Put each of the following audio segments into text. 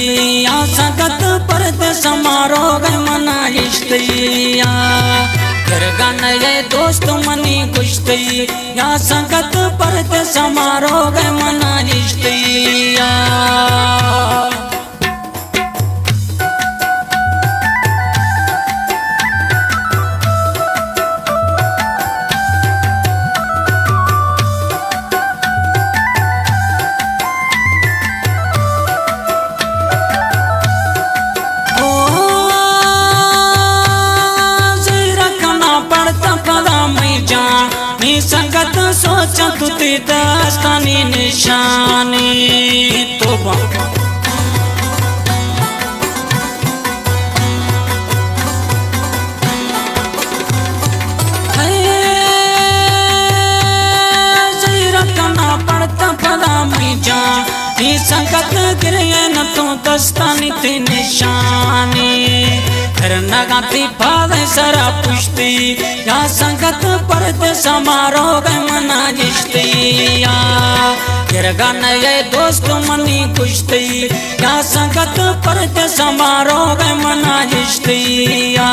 या संगत परत समारोह मना इश्तिया गिरगन ये दोस्त मनी कुश्ती या संगत परत समारोह मना इश्तिया संगत सोचा तुती दास्तानी निशानी तोबा रखना पड़ता पदा मैं जा संगत गिरे न तो दस्तानी थी निशानी फिर नगाती पाद सरा पुश्ती या संगत परत समारोह मना जिश्तिया गिरगन ये दोस्त मनी कुश्ती या संगत परत समारोह मना जिश्तिया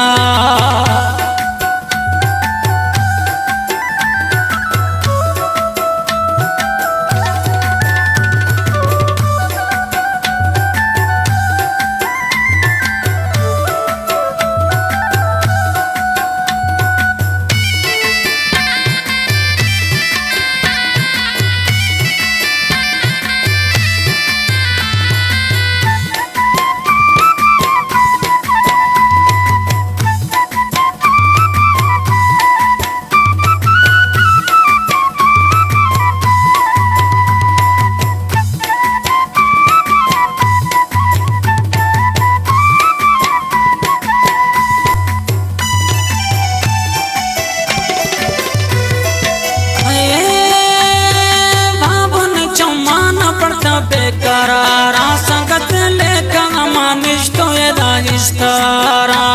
बेकरारा संगत लेकर मानिश तो ये दागिस्तारा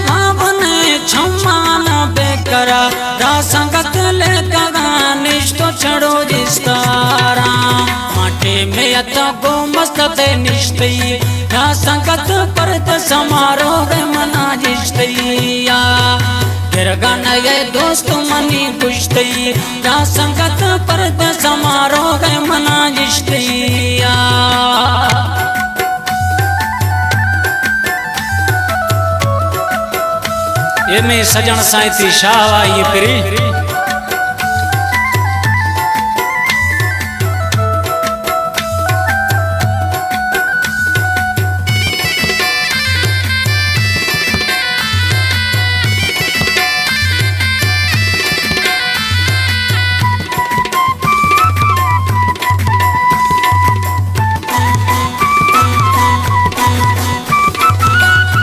भावने छमाना बेकरारा संगत लेकर मानिश तो छड़ो जिस्तारा माटे में यता गो मस्त ते निश्ती या संगत परत समारोह मना जिश्तिया गिरगन ये दोस्त मनी कुश्ती या संगत परत समारोह मना जिश्तिया ये में सजन साइती शाहवा ये पिरी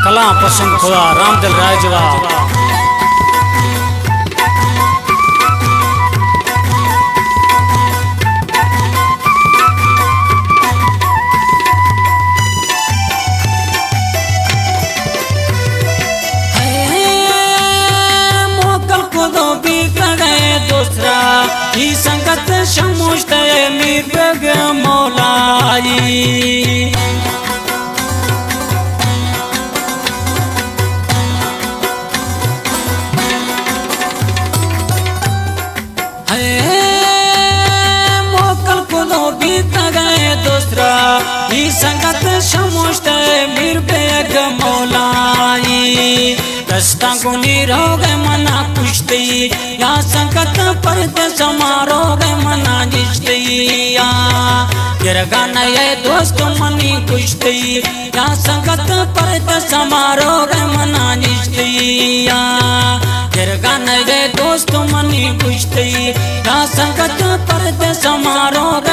कला पसंद खुदा रामदिल राजवा मोकल को दो भी गए दूसरा ही संगत शमुश्त मीर बेग मौलाई ही संगत शमुश्त मीर बेग मौलाई दस्ता गुनी रोग मना कुश्ती या संगत परत समारोह मना जिश्तिया गिरगन ये दोस्त मनी कुश्ती या संगत परत समारोह मना जिश्तिया गिरगन ये दोस्त मनी कुश्ती या संगत परत समारोह